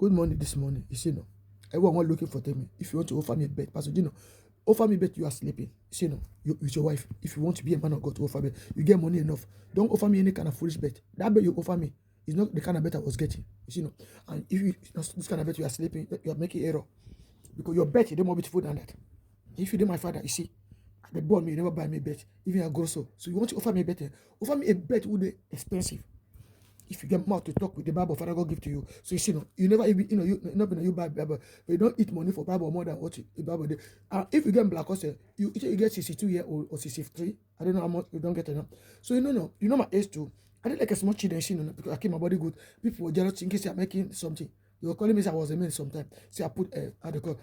good morning this morning. You see, no, everyone looking for me. If you want to offer me a bet, Pastor Gino, offer me a bet you are sleeping. You see, no, with your wife. If you want to be a man of God to offer bet, you get money enough. Don't offer me any kind of foolish bet. That bet you offer me is not the kind of bet I was getting. You see, no, and if you this kind of bet you are sleeping, you are making error because your bet is more beautiful than that. If you did my father, you see, they born me, you never buy me a bet, even a grosso. So you want to offer me a bet? Offer me a bet would be expensive. If you get mouth to talk with the Bible, Father God give to you. So you see, no, you never even, you buy Bible, but you don't eat money for Bible more than what the Bible did. If you get black horse, you get 62-year-old or 63. I don't know how much you don't get enough. So you know my age too. I did like a small children, you know, because I keep my body good. People were jealous in case I'm making something. They were calling me, say I was a man sometimes. Say I put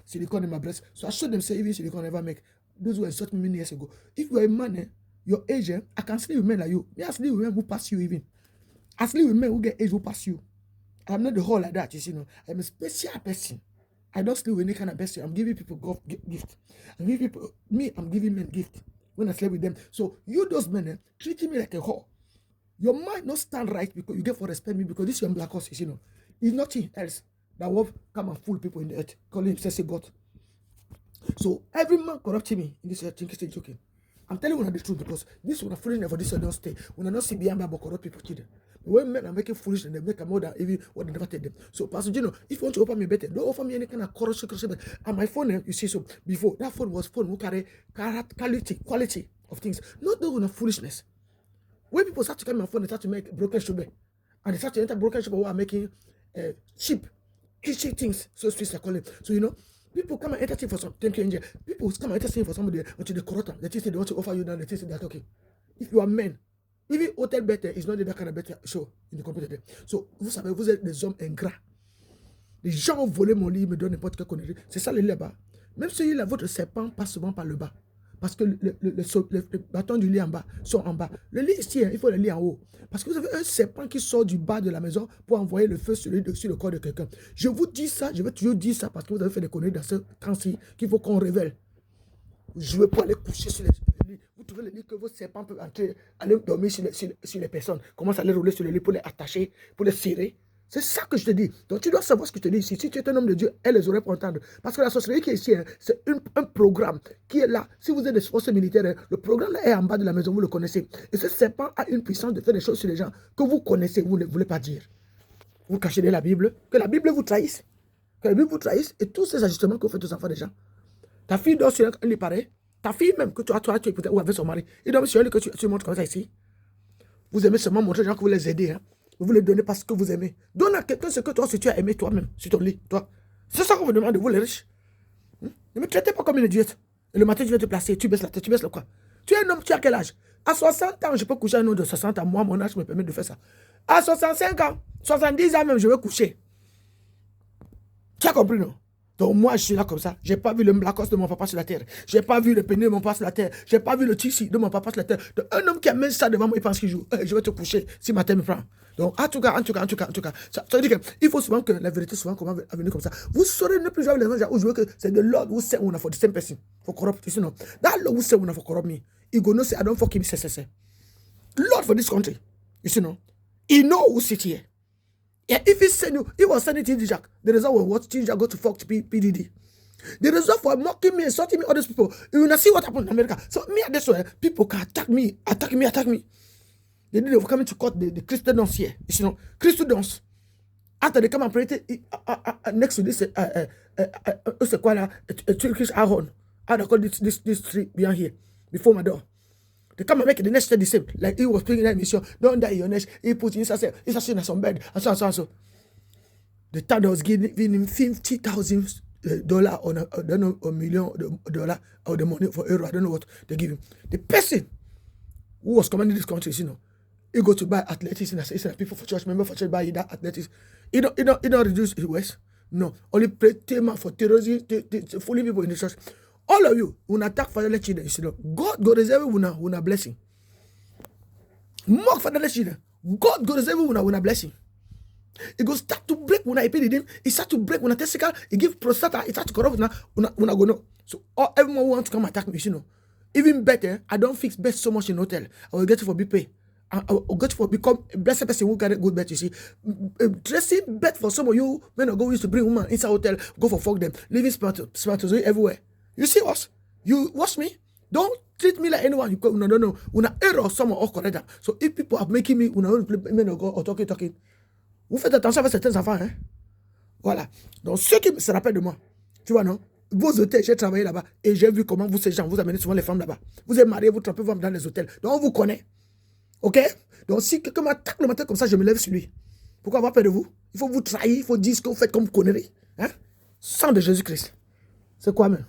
silicone in my breast. So I showed them, say even silicone never make. Those were insulting me many years ago. If you're a man, your age, I can sleep with men like you. Me, I sleep with men who pass you even. I sleep with men who get age who pass you. I'm not the whole like that, you know. I'm a special person. I don't sleep with any kind of person. I'm giving people gift. I'm giving people, I'm giving men gift when I sleep with them. So you those men treating me like a whore. Your mind not stand right because you get for respect me because this young black horse, you know. It's nothing else that will come and fool people in the earth, calling himself a God. So every man corrupting me in this earth, think he's joking. I'm telling you the truth because this one foolishness for this one don't stay. When I not see behind but corrupt people kill them. When men are making foolish and they make a more than even what they never tell them. So Pastor Gino, if you want to offer me better, don't offer me any kind of corruption. And my phone, you see, so before that phone was phone who carry quality of things, not the one of foolishness. When people start to come on my phone, they start to make broken sugar, and they start to enter broken sugar who are making cheap kitchen things. So Swiss are calling. So you know. People come and entertain for some. Thank you, Angel. People come and entertain for somebody until they corrupt them. They think they want to offer you now. They think that okay. If you are men, even hotel better is not that kind of better show in the computer. So vous savez, vous êtes des hommes ingrats. Les gens ont volé mon lit, me donnent n'importe quelle connerie. C'est ça le lit là-bas. Même si votre serpent passe souvent par le bas. Parce que le bâton du lit en bas sont en bas. Le lit ici, il faut le lit en haut. Parce que vous avez un serpent qui sort du bas de la maison pour envoyer le feu sur le corps de quelqu'un. Je vous dis ça, je vais toujours dire ça parce que vous avez fait des conneries dans ce temps-ci qu'il faut qu'on révèle. Je ne veux pas aller coucher sur le lit. Vous trouvez le lit que vos serpents peuvent entrer, aller dormir sur les personnes. Commence à les rouler sur le lit pour les attacher, pour les serrer. C'est ça que je te dis. Donc tu dois savoir ce que je te dis ici. Si tu es un homme de Dieu, elle les aurait pour entendre. Parce que la sorcellerie qui est ici, c'est un programme qui est là. Si vous êtes des forces militaires, le programme là est en bas de la maison, vous le connaissez. Et ce serpent a une puissance de faire des choses sur les gens que vous connaissez, vous ne voulez pas dire. Vous cachez de la Bible, que la Bible vous trahisse. Que la Bible vous trahisse et tous ces ajustements que vous faites aux enfants des gens. Ta fille dort sur un lit pareil. Ta fille même que tu as écouté ou avec son mari, il dort sur un lit que tu montres comme ça ici. Vous aimez seulement montrer aux gens que vous les aidez, hein. Vous les donnez parce que vous aimez. Donne à quelqu'un ce que toi, si tu as aimé toi-même, sur ton lit, toi. C'est ça qu'on vous demande de vous, les riches. Ne me traitez pas comme une idiote. Et le matin, tu viens te placer, tu baisses la tête, tu baisses le quoi. Tu es un homme, tu as quel âge? À 60 ans, je peux coucher un homme de 60 ans. Moi, mon âge me permet de faire ça. À 65 ans, 70 ans même, je vais coucher. Tu as compris, non? Donc moi, je suis là comme ça. Je n'ai pas vu le Lacoste de mon papa sur la terre. Je n'ai pas vu le pénis de mon papa sur la terre. Je n'ai pas vu le tissu de mon papa sur la terre. Donc, un homme qui amène ça devant moi, il pense qu'il joue. Je vais te coucher si ma tête me prend. Donc, en tout cas. Ça veut dire qu'il faut souvent que la vérité, souvent, comment venir comme ça. Vous saurez ne plus jouer les gens où jouer que c'est de Lord who said una for the same person. For corrupt, you know. That Lord who said una for corrupt me. He go no say, I don't fuck him, say. Lord for this country. You know. He know who sit here. Yeah, if he was sending TD Jack, the result was what TD Jack go to fuck PDD. The result for mocking me, insulting me, all these people, you will not see what happened in America. So me at this way, people can attack me. They were coming to court the Christians here. You know, Christians. After they come and pray next to this, Turkish iron. How they call this tree behind here, before my door. They come and make the next step the same. Like he was playing that mission. Don't die in your nest. He put inside some bed. And so. The town was giving him $50,000 on I don't know, $1 million or the money for euro. I don't know what they give him. The person who was commanding this country, you know, he go to buy athletics and I say people for church, member for church buy that athletics. He don't reduce his waste. No. Only pray tema for terrorism, fooling people in the church. All of you, when attack fatherless children, you know, God go reserve una blessing. Mock fatherless children. God go reserve una blessing. It go start to break when I pay the it start to break when I testicle, it give prostata, it start to corrupt una go no. So everyone who wants to come attack me, you know. Even better, I don't fix bed so much in hotel. I will get it for big pay. God for become a blessed person who carry good bet, you see. Dressing bet for some of you men of God used to bring women inside hotel, go for fuck them, leaving spermatozoid everywhere. You see us? You watch me? Don't treat me like anyone. You go, no. Una error, someone all correct them. So if people are making me, una men of God or talking, vous faites attention avec certains enfants, hein? Voilà. Donc ceux qui se rappellent de moi, tu vois, non? Vos hôtels, j'ai travaillé là-bas et j'ai vu comment vous, ces gens, vous amenez souvent les femmes là-bas. Vous êtes mariés, vous trempez vous dans les hôtels. Donc on vous connaît. Ok? Donc si quelqu'un m'attaque le matin comme ça, je me lève sur lui. Pourquoi avoir peur de vous? Il faut vous trahir, il faut dire ce que vous faites comme connerie. Hein? Sang de Jésus-Christ. C'est quoi même?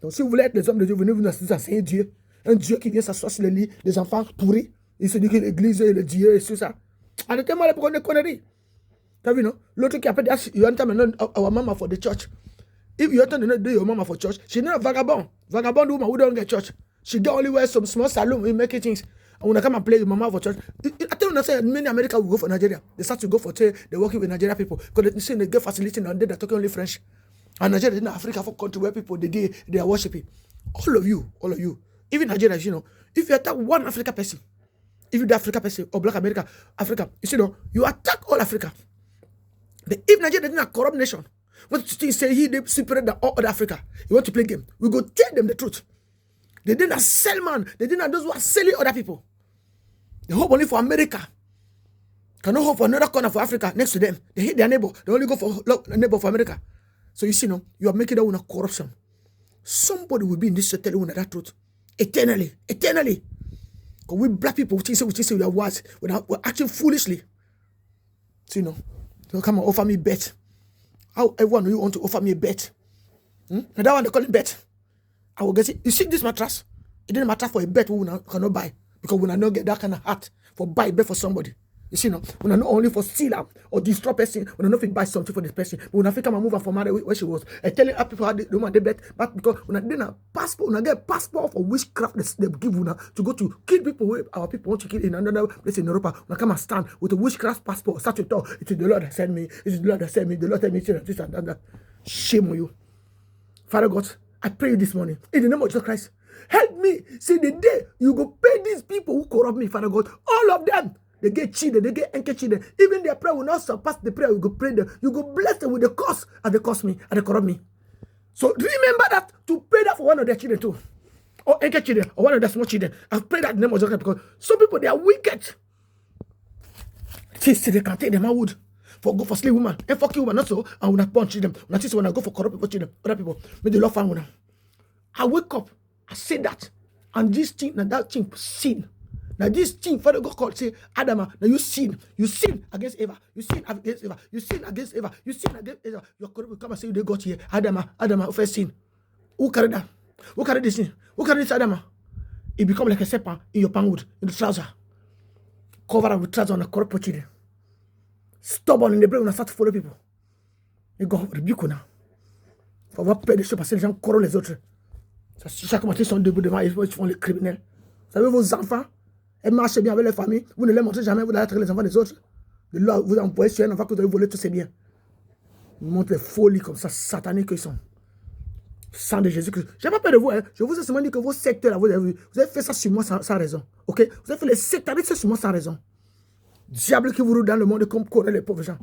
Donc si vous voulez être des hommes de Dieu, venez vous enseigner Dieu. Un Dieu qui vient s'asseoir sur le lit des enfants pourris. Il se dit que l'église est le Dieu et tout ça. Arrêtez-moi là pour des conneries. T'as vu, non? L'autre qui appelle, you enter our mama for the church. If you enter your mama for church, she's not a vagabond. Vagabond woman who don't get church. She get only wear some small salon in making things. And when I come and play your mama for church, I tell you, say many Americans will go for Nigeria. They start to go for they're working with Nigerian people because they say they get facility and they're talking only French. And Nigeria is not Africa for country where people they are worshiping. All of you, even Nigeria, you know, if you attack one African person, if you're the African person or Black America, Africa, you see, no, you attack all Africa. But if Nigeria is not a corrupt nation, what you say they separate than all other Africa, you want to play game, we go tell them the truth. They didn't sell man, they didn't those who are selling other people. They hope only for America. Cannot hope for another corner for Africa next to them. They hate their neighbor. They only go for neighbor for America. So you see, no, you are making that one a corruption. Somebody will be in this telling you that truth. Eternally. Because we black people, we say we are wise. We're acting foolishly. So you know, don't come and offer me bet. How everyone you want to offer me a bet? And that one they call it bet. I will get it. You see this mattress? It didn't matter for a bet we cannot buy. Because we not get that kind of heart for buy bet for somebody. You see, no, we not only for steal or destroy person, we not buy something for this person, but we not come and move her from where she was. And telling her people how they want they bet, but because we not get a passport, we not get passport for witchcraft they give una to go to kill people where our people want to kill in another place in Europe. We come and stand with a witchcraft passport, start to talk. It is the Lord that sent me. It is the Lord that sent me. The Lord sent me this and that. Shame on you, Father God. I pray you this morning in the name of Jesus Christ. Help me. See the day you go pay these people who corrupt me, Father God. All of them. They get cheated, they get cheated. Even their prayer will not surpass the prayer. You go pray them. You go bless them with the curse and they curse me and they corrupt me. So remember that to pray that for one of their children too. Or children, or one of their small children. I've prayed that in the name of Jesus because some people they are wicked. See, they can take them out wood. For slave woman. And fuck you woman, not so. I will not punch them. Not this when I go for corrupt people, children, other people. May the Lord find one. I wake up, I say that, and this thing, and that thing, sin. Now this thing, Father God called, say, Adam, now you sin against Eva, you sin against Eva, you sin against Eva, you sin against Eva. Your corrupt will come and say, they got here, Adam, first sin. Who carried that? Who carried this sin? Who carried this Adam? It become like a serpent in your palm wood, in the trouser. Cover up with trouser on a corrupt children. Stubborn in the brain when I start to follow people. Et God rebuke now. Faut avoir peur des choses parce que les gens corrompent les autres. Chaque matin, ils sont debout devant, ils font les criminels. Vous savez, vos enfants, ils marchent bien avec les familles. Vous ne les montrez jamais, vous allez attirer les enfants des autres. De là, vous envoyez sur un enfant que vous avez volé tous ces biens. Ils montrent les folies comme ça, sataniques qu'ils sont. Sang de Jésus-Christ. Je n'ai pas peur de vous. Hein. Je vous ai seulement dit que vos secteurs, là, vous avez fait ça sur moi sans raison. Ok? Vous avez fait les sectaristes sur moi sans raison. Diable qui vous roule dans le monde comme connaît les pauvres gens.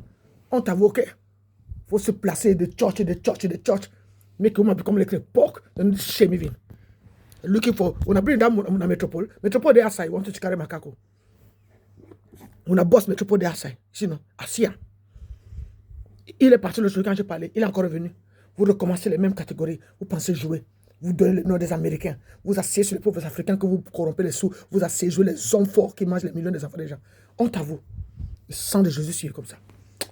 On t'avoue, ok? Il faut se placer de church. Make woman become like a pork, and shame even. Looking for, when I bring down on a metropole there outside, want to carry macaco. When I boss metropole there outside, sinon, Asia. Il est parti le jour quand j'ai parlé, il est encore revenu. Vous recommencez les mêmes catégories, vous pensez jouer. Vous donnez le nom des Américains. Vous asseyez sur les pauvres Africains que vous corrompez les sous. Vous asseyez jouer les hommes forts qui mangent les millions des enfants des gens. Honte à vous. Le sang de Jésus sur comme ça.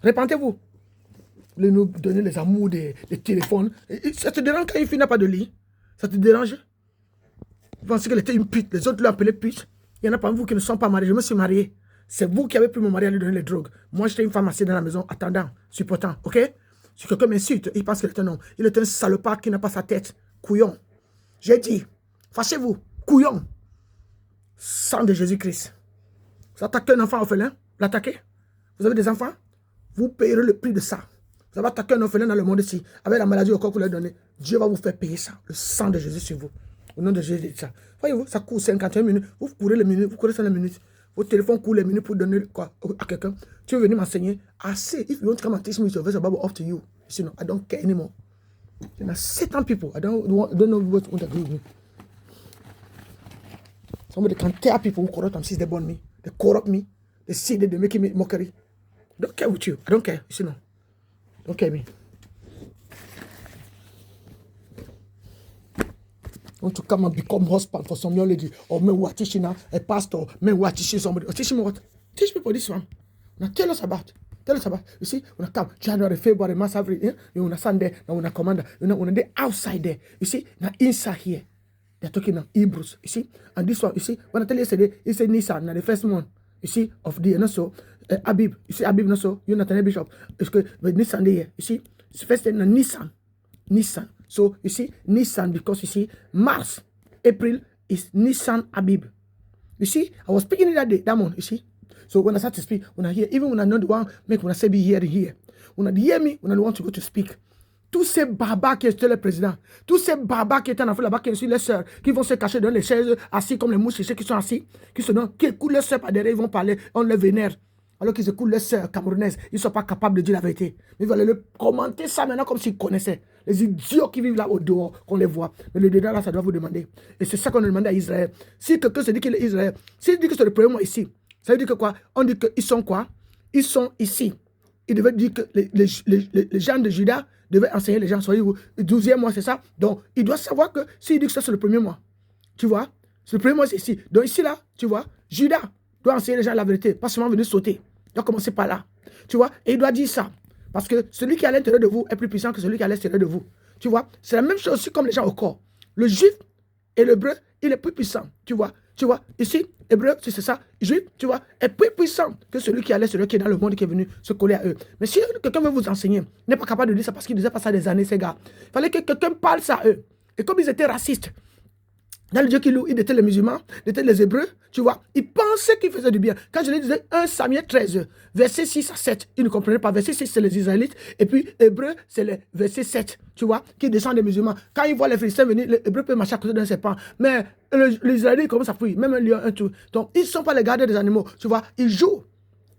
Répentez-vous. Vous voulez nous donner les amours des téléphones. Ça te dérange quand une fille n'a pas de lit? Ça te dérange? Vous pensez qu'elle était une pute. Les autres l'ont appelée pute. Il y en a parmi vous qui ne sont pas mariés. Je me suis marié. C'est vous qui avez pu me marier à lui donner les drogues. Moi, j'étais une femme assise dans la maison, attendant, supportant. Ok? Si quelqu'un m'insulte, il pense qu'il est un homme. Il est un salopard qui n'a pas sa tête. Couillon. J'ai dit, fâchez-vous. Couillon. Sang de Jésus-Christ. Vous attaquez un enfant orphelin? L'attaquez? Vous avez des enfants? Vous payerez le prix de ça. Vous avez attaqué un orphelin dans le monde ici, avec la maladie au corps que vous lui donnez. Dieu va vous faire payer ça. Le sang de Jésus sur vous. Au nom de Jésus, ça. Voyez-vous, ça court 51 minutes. Vous courez les minutes, vous courez 5 minutes. au téléphone court les minutes pour donner quoi à quelqu'un. Tu veux venir m'enseigner? I say, if you want to come and teach me your verse Bible, up to you. You know, I don't care anymore. There are certain people, I don't know what want to agree with me. Somebody can tell people who corrupt them since they born me. They corrupt me. They see that they're making me mockery. Don't care with you. I don't care. You know. Don't care me. Want to come and become husband for some young lady, or men who are teaching her, a pastor, men who are teaching somebody, or teaching me what? Teach people this one. Now tell us about. Tell us about. You see, when I come January, February, March, April, you want to stand there, now when I commander, you know, when they outside there, you see, now inside here, they're talking of Hebrews, you see, and this one, you see, when I tell you yesterday, it's a Nissan, now the first one, you see, of the, and so, Abib, you see, Abib, no so, you're not an bishop, it's good, but Nissan there, you see, it's first thing, Nissan. So, you see, Nissan, because you see, March, April is Nissan Abib. You see, I was speaking it that month, you see. So, when I start to speak, when I hear, even when I know the one, when I say be here, when I hear me, when I want to go to speak, tous ces barbares qui étaient le président, tous ces barbares qui étaient en Afrique là-bas, qui sont les sœurs, qui vont se cacher dans les chaises, assis comme les mouches, ceux qui sont assis, qui écoutent leurs sœurs par derrière, ils vont parler, on les vénère. Alors qu'ils écoutent leurs sœurs camerounaises, ils ne sont pas capables de dire la vérité. Mais ils veulent le commenter ça maintenant comme s'ils connaissaient. Les idiots qui vivent là au dehors, qu'on les voit. Mais le dedans là, ça doit vous demander. Et c'est ça qu'on a demandé à Israël. Si quelqu'un se dit qu'il est Israël, s'il dit que c'est le premier mois ici, ça veut dire que quoi? On dit qu'ils sont quoi? Ils sont ici. Il devait dire que les gens de Juda devaient enseigner les gens, soyez vous, le 12e mois, c'est ça. Donc, il doit savoir que s'il dit que ça, c'est le premier mois, tu vois, c'est le premier mois, c'est ici. Donc, ici, là, tu vois, Juda doit enseigner les gens la vérité, pas seulement venir sauter. Il doit commencer par là, tu vois, et il doit dire ça. Parce que celui qui est à l'intérieur de vous est plus puissant que celui qui est à l'extérieur de vous. Tu vois, c'est la même chose aussi comme les gens au corps. Le juif et l'hébreu, il est plus puissant, tu vois. Ici, hébreu, c'est ça, juif, tu vois, est plus puissant que celui qui est à l'extérieur, qui est dans le monde, qui est venu se coller à eux. Mais si quelqu'un veut vous enseigner, n'est pas capable de dire ça parce qu'il disait pas ça des années, ces gars. Il fallait que quelqu'un parle ça à eux. Et comme ils étaient racistes, dans le Dieu qui loue, ils étaient les musulmans, ils étaient les hébreux, tu vois. Ils pensaient qu'ils faisaient du bien. Quand je leur disais 1 Samuel 13, verset 6 à 7, ils ne comprenaient pas. Verset 6, c'est les Israélites. Et puis, hébreu, c'est le verset 7, tu vois, qui descend des musulmans. Quand ils voient les Philistins venir, les hébreux peuvent marcher à côté d'un serpent. Mais les Israélites commencent à fuir, même un lion, un tout. Donc, ils ne sont pas les gardiens des animaux, tu vois. Ils jouent.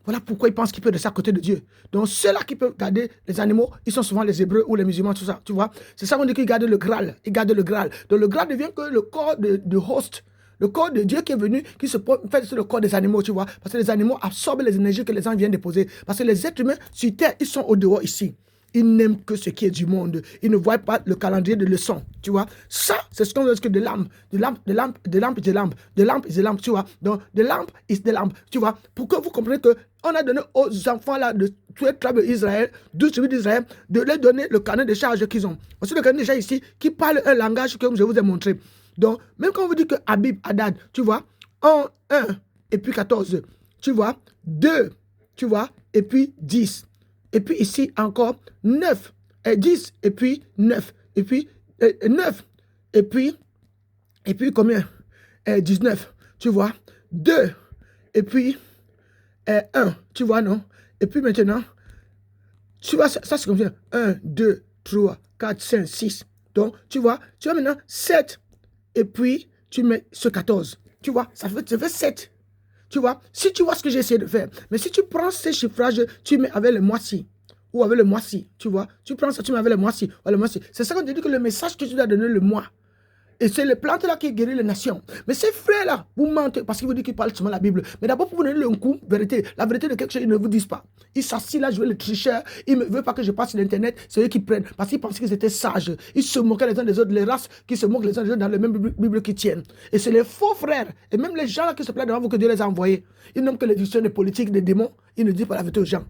Voilà pourquoi ils pensent qu'ils peuvent rester à côté de Dieu. Donc, ceux-là qui peuvent garder les animaux, ils sont souvent les Hébreux ou les musulmans, tout ça, tu vois. C'est ça qu'on dit qu'ils gardent le Graal. Ils gardent le Graal. Donc, le Graal devient que le corps de host, le corps de Dieu qui est venu, qui se fait sur le corps des animaux, tu vois. Parce que les animaux absorbent les énergies que les gens viennent déposer. Parce que les êtres humains, sur Terre, ils sont au dehors ici. Ils n'aiment que ce qui est du monde. Ils ne voient pas le calendrier de leçons, tu vois. Ça, c'est ce qu'on dit que de lampe, tu vois. Donc, de lampe is the lamp, tu vois. Pour que vous compreniez que on a donné aux enfants là de tous les tribus d'Israël, 12 tribus d'Israël, de leur donner le carnet de charges qu'ils ont. Aussi le carnet de charges ici, qui parle un langage que je vous ai montré. Donc, même quand on vous dit que Abib, Hadad, tu vois, 1, et puis 14, tu vois, 2, tu vois, et puis 10. Et puis ici encore 9, 10, et puis 9, et puis 9, et puis combien 19, tu vois, 2, et puis 1, tu vois, non? Et puis maintenant, tu vois, ça c'est comme ça, 1, 2, 3, 4, 5, 6. Donc, tu vois maintenant 7, et puis tu mets ce 14. Tu vois, ça fait 7. Tu vois, si tu vois ce que j'ai essayé de faire, mais si tu prends ces chiffrages, tu mets avec le mois-ci, ou avec le mois-ci, tu vois, tu prends ça, tu mets avec le mois-ci, ou le mois-ci. C'est ça qu'on te dit que le message que tu dois donner le mois. Et c'est les plantes là qui guérissent les nations. Mais ces frères-là, vous mentez parce qu'ils vous disent qu'ils parlent seulement la Bible. Mais d'abord, pour vous donner le coup, vérité, la vérité de quelque chose, ils ne vous disent pas. Ils s'assient là, jouer le tricheur. Ils ne veulent pas que je passe sur l'internet. C'est eux qui prennent. Parce qu'ils pensaient qu'ils étaient sages. Ils se moquaient les uns des autres, les races qui se moquent les uns des autres dans la même Bible qu'ils tiennent. Et c'est les faux frères. Et même les gens là qui se plaignent devant vous que Dieu les a envoyés. Ils n'ont que les visions des politiques, des démons. Ils ne disent pas la vérité aux gens.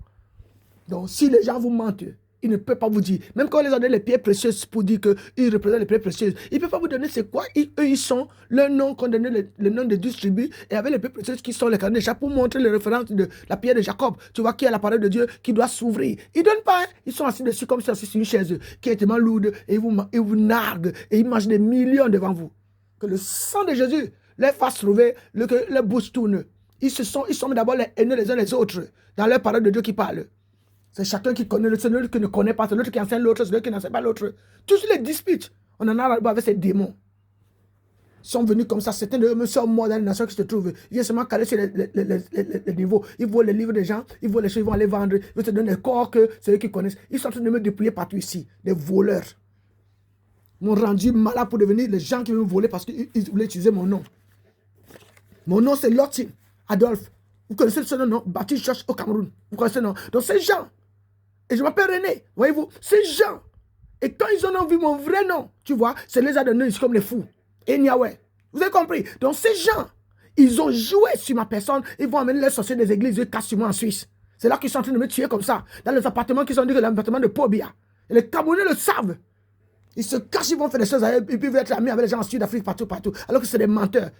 Donc, si les gens vous mentent, ils ne peuvent pas vous dire. Même quand on les a donné les pierres précieuses pour dire qu'ils représentent les pierres précieuses, ils ne peuvent pas vous donner c'est quoi. Eux, ils sont leur nom, qu'on donne le nom de 12 tribus, et avec les pierres précieuses qui sont les carnets de Jacob pour montrer les références de la pierre de Jacob. Tu vois, qui est la parole de Dieu qui doit s'ouvrir. Ils ne donnent pas, hein. Ils sont assis dessus comme si assis sur une chaise qui est tellement lourde, et ils vous narguent, et ils mangent des millions devant vous. Que le sang de Jésus les fasse trouver, que leur bouche tourne. Ils sont d'abord les haineux les uns les autres, dans leur parole de Dieu qui parle. C'est chacun qui connaît, c'est l'autre qui ne connaît pas, c'est l'autre qui enseigne l'autre, c'est l'autre qui n'enseigne pas l'autre. Tous les disputes, on en a avec ces démons. sont venus comme ça. Certains de eux sont morts dans les nations qui se trouvent. Ils viennent seulement caresser les niveaux. Ils volent les livres des gens, ils volent les choses, ils vont aller vendre. Ils vont te donner des corps que c'est eux qui connaissent. Ils sont en train de me dépouiller partout ici. Des voleurs m'ont rendu malade pour devenir les gens qui veulent me voler parce qu'ils voulaient utiliser mon nom. Mon nom, c'est Lottin Adolphe. Vous connaissez ce nom, non? Baptiste Church au Cameroun. Vous connaissez ce nom? Donc, c'est Jean. Et je m'appelle René. Voyez-vous, c'est Jean. Et quand ils ont vu mon vrai nom, tu vois, c'est les a donnés comme les fous. Et Niaoué. Vous avez compris? Donc, ces gens, ils ont joué sur ma personne. Ils vont amener les sorciers des églises, ils cassent sur moi en Suisse. C'est là qu'ils sont en train de me tuer comme ça. Dans les appartements qui sont dit que l'appartement de Pobia. Et les Camerounais le savent. Ils se cachent, ils vont faire des choses, et puis ils veulent être amis avec les gens en Sud-Afrique, partout. Alors que c'est des menteurs.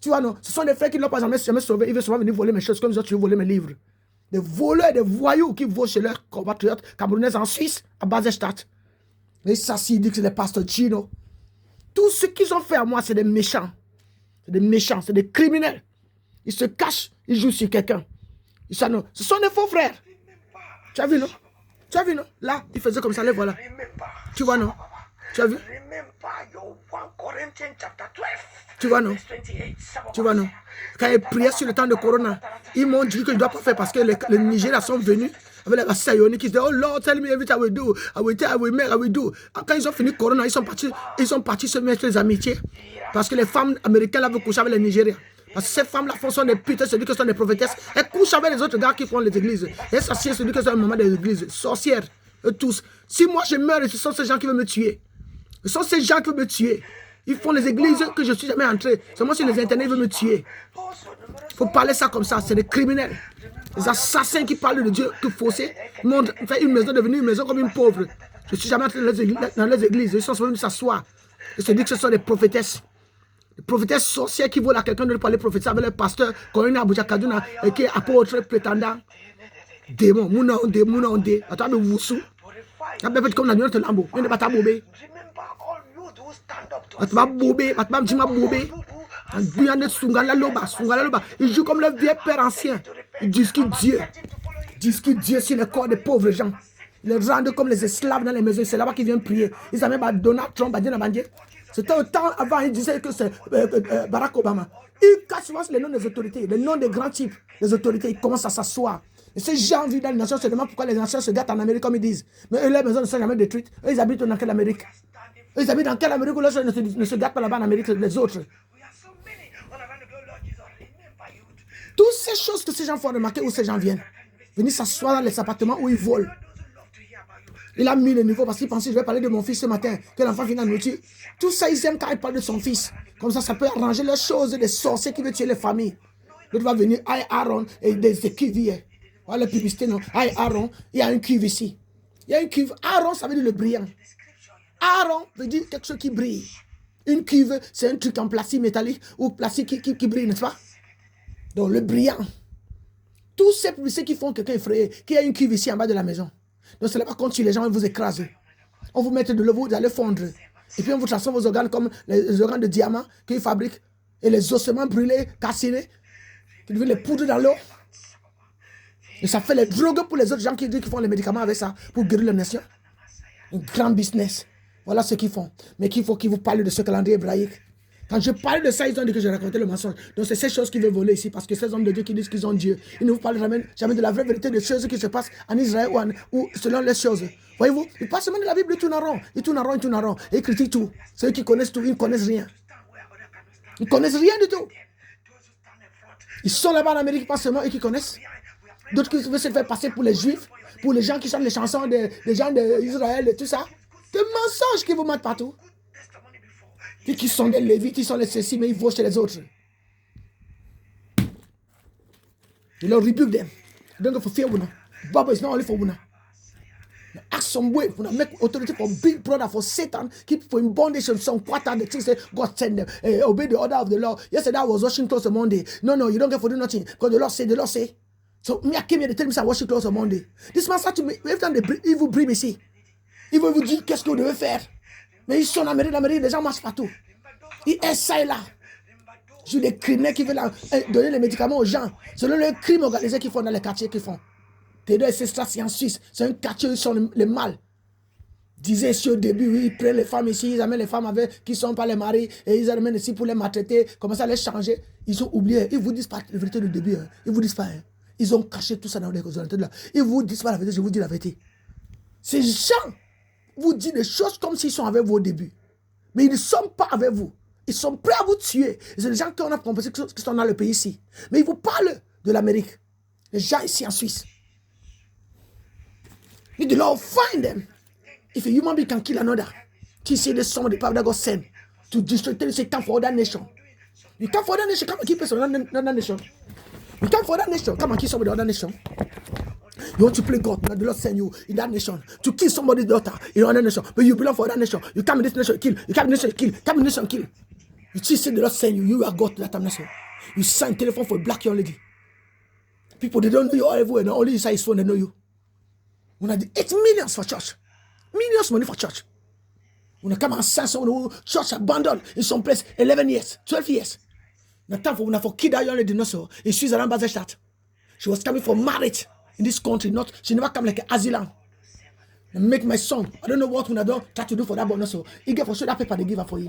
Tu vois, non? Ce sont des frères qui ne l'ont pas jamais sauvé. Ils veulent souvent venir voler mes choses comme ils ont tué voler mes livres. Des voleurs, des voyous qui volent chez leurs compatriotes camerounais en Suisse, à Basel-Stadt. Et ça, s'ils disent que c'est les pasteurs Chino. Tout ce qu'ils ont fait à moi, c'est des méchants. C'est des méchants, c'est des criminels. Ils se cachent, ils jouent sur quelqu'un. Ce sont des faux frères. Tu as vu, non? Tu as vu, non? Là, ils faisaient comme ça, les voilà. Tu vois, non? Tu as vu? Tu vois, non? Tu vois, non? Quand ils priaient sur le temps de Corona, ils m'ont dit que je ne dois pas faire parce que les Nigériens sont venus avec la Sayoni qui disaient, oh Lord, tell me everything I will do. I will tell, I will make, I will do. Quand ils ont fini Corona, ils sont partis se mettre les amitiés parce que les femmes américaines avaient couché avec les Nigériens. Parce que ces femmes-là sont des putes, se disent que ce sont des prophétesses. Elles couchent avec les autres gars qui font les églises. Et ça, se dit que c'est un moment des églises. Sorcières, eux tous. Si moi je meurs, ce sont ces gens qui veulent me tuer. Ce sont ces gens qui veulent me tuer. Ils font les églises que je ne suis jamais entré. Seulement sur les internets, ils veulent me tuer. Il faut parler ça comme ça. C'est des criminels. Les assassins qui parlent de Dieu que faussé. Ils m'ont fait une maison devenue une maison comme une pauvre. Je ne suis jamais entré dans les églises. Ils sont venus s'asseoir. Ils se disent que ce sont des prophétesses. Les prophétesses sorcières qui volent à quelqu'un de parler prophétie avec le pasteur Corina Abuja Kaduna et qui est apôtre prétendant. Démon, mouna ondé. Attends, de Woussou. Tu as fait comme la nuit de Lambo. Il n'est pas ta bobé. Tu vas bobé. Tu vas me bobé. Ils jouent comme le vieux père ancien. Ils discutent Dieu. Ils discutent Dieu sur le corps des pauvres gens. Ils les rendent comme les esclaves dans les maisons. C'est là-bas qu'ils viennent prier. Ils amènent Donald Trump à Dieu. C'était au temps avant, ils disaient que c'est Barack Obama. Ils cachent souvent les noms des autorités, les noms des grands types. Les autorités, ils commencent à s'asseoir. Et ces gens vivent dans les nations, se demandent pourquoi les nations se gâtent en Amérique comme ils disent. Mais eux, les maisons ne sont jamais détruites. Eux, ils habitent dans quelle Amérique? Eux, ils habitent dans quelle Amérique où les gens ne se gâtent pas là-bas en Amérique, les autres? Toutes ces choses que ces gens font remarquer où ces gens viennent. Venir s'asseoir dans les appartements où ils volent. Il a mis le niveau parce qu'il pensait je vais parler de mon fils ce matin, que l'enfant finit à nous tuer. Tout ça, ils aiment quand il parle de son fils. Comme ça peut arranger les choses des sorciers qui veulent tuer les familles. L'autre va venir, aïe Aaron, et des cuves. Voilà la publicité, non? Aïe Aaron, il y a une cuve ici. Il y a une cuve. Aaron, ça veut dire le brillant. Aaron veut dire quelque chose qui brille. Une cuve, c'est un truc en plastique métallique ou plastique qui brille, n'est-ce pas? Donc, le brillant. Tous ces publicités qui font quelqu'un effrayé, qui a une cuve ici en bas de la maison. Donc, c'est là par contre, les gens vont vous écraser. On vous met de l'eau, vous allez fondre. Et puis, on vous transforme vos organes comme les organes de diamant qu'ils fabriquent. Et les ossements brûlés, calcinés, qui deviennent les poudres dans l'eau. Et ça fait les drogues pour les autres gens qui disent qu'ils font les médicaments avec ça pour guérir la nation. Un grand business. Voilà ce qu'ils font. Mais qu'il faut qu'ils vous parlent de ce calendrier hébraïque. Quand je parle de ça, ils ont dit que j'ai raconté le mensonge. Donc c'est ces choses qu'ils veulent voler ici. Parce que ces hommes de Dieu qui disent qu'ils ont Dieu, ils ne vous parlent jamais de la vraie vérité des choses qui se passent en Israël ou selon les choses. Voyez-vous, ils passent seulement de la Bible, ils tournent en rond. Ils tournent en rond. Et ils critiquent tout. Ceux qui connaissent tout, ils ne connaissent rien. Ils ne connaissent rien du tout. Ils sont là-bas en Amérique, pas seulement eux qui connaissent. D'autres qui veulent se faire passer pour les Juifs, pour les gens qui chantent les chansons des gens d'Israël et tout ça. Des mensonges qui vous mettent partout. Et qui sont des Lévites, ils sont les ceci, mais ils vont chez les autres. Ils leur rebuke them. Don't go for fear, Baba is not only for Wuna. Act some way. Make authority for big brother, for Satan. Keep for in bondage and some quarter the things that God send them. Obey the order of the Lord. Yesterday I was washing clothes on Monday. No, you don't get for do nothing. Because the Lord say. So me, I came here to tell me I'm washing clothes on Monday. This man said to me, every time they evil bring me ici. Ils vont vous dire qu'est-ce que vous devez faire. Mais ils sont en Amérique, les gens marchent partout. Ils essayent là. Sur des criminels qui veulent donner les médicaments aux gens. Selon le crime organisé qu'ils font dans les quartiers qu'ils font. T2 et c'est en Suisse. C'est un quartier où ils sont les mâles. Disait ici au début, oui, ils prennent les femmes ici, ils amènent les femmes avec, qui ne sont pas les maris, et ils amènent ici pour les maltraiter, commencent à les changer. Ils ont oublié, ils vous disent pas la vérité du début, hein. Ils vous disent pas, hein. Ils ont caché tout ça dans les orientaux là. Ils vous disent pas la vérité, je vous dis la vérité. Ces gens vous disent des choses comme s'ils sont avec vous au début. Mais ils ne sont pas avec vous. Ils sont prêts à vous tuer. C'est les gens qu'on a compris qui sont dans le pays ici. Mais ils vous parlent de l'Amérique. Les gens ici en Suisse. If the Lord find them, if a human being can kill another, he say there's some of the power that God sent to destroy Satan for other nation. You come for other nation, come and kill person in another nation. You come for other nation, come and kill somebody in other nation. You want to play God, now the Lord send you in that nation to kill somebody's daughter in another nation, but you belong for that nation. You come in this nation, kill. You come in this nation, kill. Come in this nation, kill. You see the Lord send you, you are God to that nation. You sign telephone for a black young lady. People, they don't know you all everywhere. Only inside his phone, they know you. When I did 8 million for church. Millions money for church. When I come and send someone who church abandoned in some place 11 years, 12 years. Now time for when I for kid that young lady, no so in Switzerland, Basel. She was coming for marriage in this country. Not she never come like an asylum. And make my son. I don't know what when I don't try to do for that, but no so he get for sure that paper they give her for you.